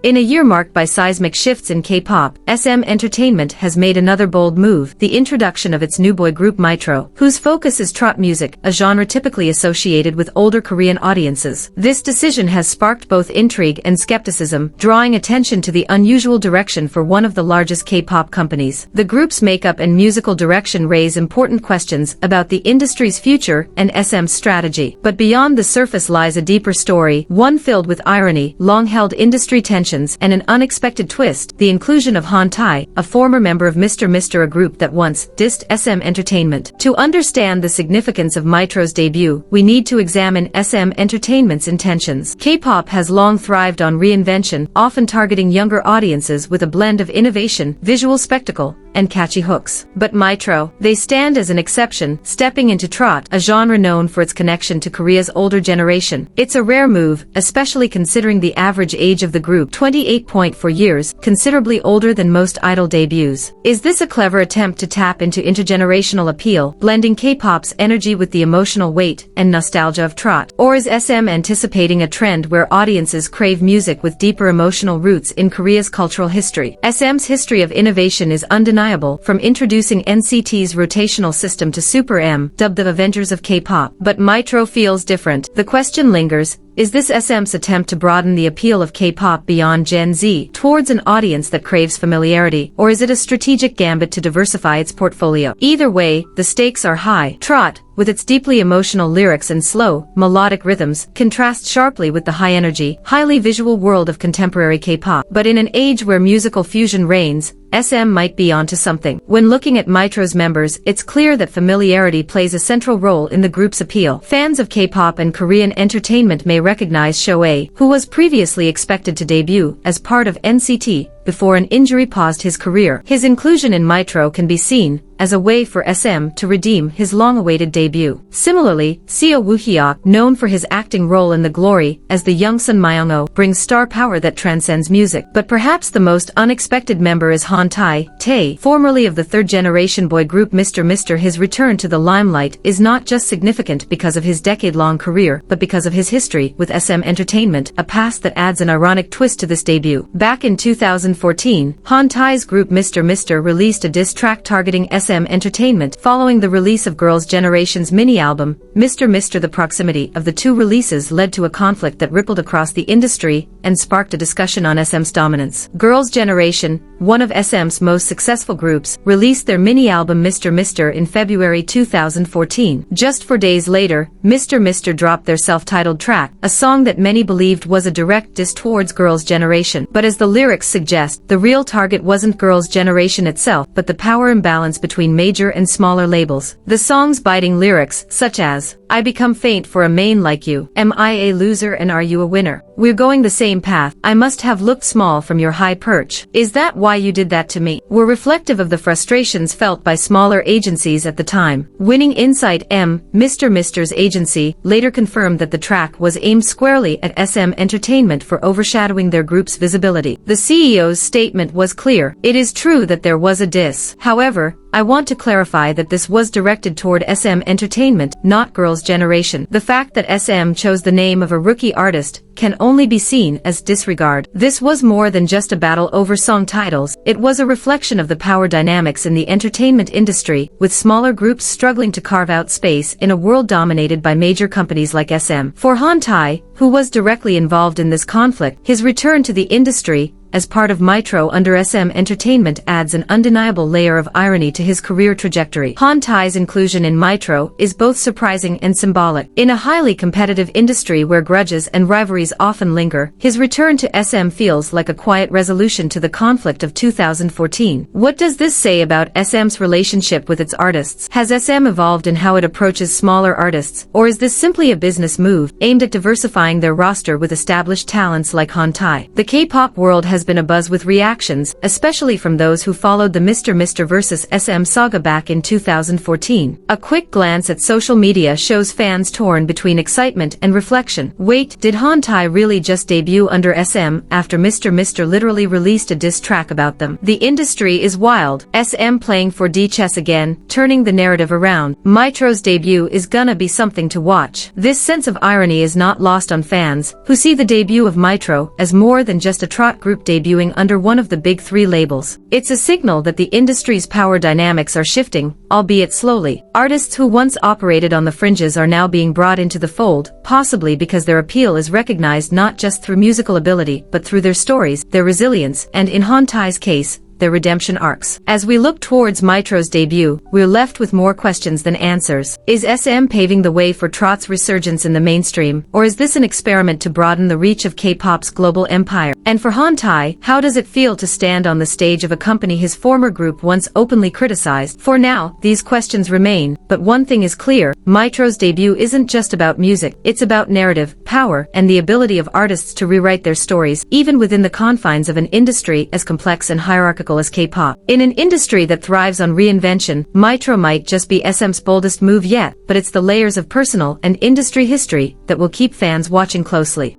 In a year marked by seismic shifts in K-pop, SM Entertainment has made another bold move, the introduction of its new boy group MYTRO, whose focus is Trot music, a genre typically associated with older Korean audiences. This decision has sparked both intrigue and skepticism, drawing attention to the unusual direction for one of the largest K-pop companies. The group's makeup and musical direction raise important questions about the industry's future and SM's strategy. But beyond the surface lies a deeper story, one filled with irony, long-held industry tensions, and an unexpected twist: the inclusion of Han Taei, a former member of MR.MR, a group that once dissed SM Entertainment. To understand the significance of MYTRO's debut, we need to examine SM Entertainment's intentions. K-pop has long thrived on reinvention, often targeting younger audiences with a blend of innovation, visual spectacle, and catchy hooks. But MYTRO, they stand as an exception, stepping into Trot, a genre known for its connection to Korea's older generation. It's a rare move, especially considering the average age of the group, 28.4 years, considerably older than most idol debuts. Is this a clever attempt to tap into intergenerational appeal, blending K-pop's energy with the emotional weight and nostalgia of Trot? Or is SM anticipating a trend where audiences crave music with deeper emotional roots in Korea's cultural history? SM's history of innovation is undeniable, from introducing NCT's rotational system to Super M, dubbed the Avengers of K-pop. But MYTRO feels different. The question lingers: is this SM's attempt to broaden the appeal of K-pop beyond Gen Z towards an audience that craves familiarity, or is it a strategic gambit to diversify its portfolio? Either way, the stakes are high. Trot, with its deeply emotional lyrics and slow, melodic rhythms, contrasts sharply with the high-energy, highly visual world of contemporary K-pop. But in an age where musical fusion reigns, SM might be onto something. When looking at MYTRO's members, it's clear that familiarity plays a central role in the group's appeal. Fans of K-pop and Korean entertainment may recognize Shoae, who was previously expected to debut as part of NCT before an injury paused his career. His inclusion in MYTRO can be seen as a way for SM to redeem his long-awaited debut. Similarly, Seo Woo-hyuk, known for his acting role in The Glory as the young Sun Myung-oh, brings star power that transcends music. But perhaps the most unexpected member is Han Taei, formerly of the third-generation boy group MR.MR. His return to the limelight is not just significant because of his decade-long career, but because of his history with SM Entertainment, a past that adds an ironic twist to this debut. Back in 2014, Han Taei's group MR.MR. released a diss track targeting SM Entertainment following the release of Girls' Generation's mini-album, MR.MR. The proximity of the two releases led to a conflict that rippled across the industry and sparked a discussion on SM's dominance. Girls' Generation, one of SM's most successful groups, released their mini-album MR.MR. in February 2014. Just 4 days later, MR.MR. dropped their self-titled track, a song that many believed was a direct diss towards Girls' Generation. But as the lyrics suggest, the real target wasn't Girls' Generation itself, but the power imbalance between major and smaller labels. The song's biting lyrics, such as, "I become faint for a main like you. Am I a loser and are you a winner? We're going the same path. I must have looked small from your high perch. Is that why you did that to me?" were reflective of the frustrations felt by smaller agencies at the time. Winning Insight MR.MR's agency later confirmed that the track was aimed squarely at SM Entertainment for overshadowing their group's visibility. The CEO's statement was clear: "It is true that there was a diss. However, I want to clarify that this was directed toward SM Entertainment, not Girls' Generation. The fact that SM chose the name of a rookie artist can only be seen as disregard. This was more than just a battle over song titles. It was a reflection of the power dynamics in the entertainment industry, with smaller groups struggling to carve out space in a world dominated by major companies like SM. For Han Taei, who was directly involved in this conflict, his return to the industry as part of MYTRO under SM Entertainment adds an undeniable layer of irony to his career trajectory. Han Taei's inclusion in MYTRO is both surprising and symbolic. In a highly competitive industry where grudges and rivalries often linger, his return to SM feels like a quiet resolution to the conflict of 2014. What does this say about SM's relationship with its artists? Has SM evolved in how it approaches smaller artists, or is this simply a business move aimed at diversifying their roster with established talents like Han Taei? The K-pop world has has been abuzz with reactions, especially from those who followed the MR.MR vs. SM saga back in 2014. A quick glance at social media shows fans torn between excitement and reflection. Wait, did Han Taei really just debut under SM after MR.MR literally released a diss track about them? The industry is wild. SM playing 4D chess again, turning the narrative around. MYTRO's debut is gonna be something to watch. This sense of irony is not lost on fans, who see the debut of MYTRO as more than just a Trot group debuting under one of the big three labels. It's a signal that the industry's power dynamics are shifting, albeit slowly. Artists who once operated on the fringes are now being brought into the fold, possibly because their appeal is recognized not just through musical ability but through their stories, their resilience, and in Han Taei's case, their redemption arcs. As we look towards MYTRO's debut, we're left with more questions than answers. Is SM paving the way for Trot's resurgence in the mainstream, or is this an experiment to broaden the reach of K-pop's global empire? And for Han Taei, how does it feel to stand on the stage of a company his former group once openly criticized? For now, these questions remain, but one thing is clear: MYTRO's debut isn't just about music, it's about narrative, power, and the ability of artists to rewrite their stories, even within the confines of an industry as complex and hierarchical as K-pop. In an industry that thrives on reinvention, MYTRO might just be SM's boldest move yet, but it's the layers of personal and industry history that will keep fans watching closely.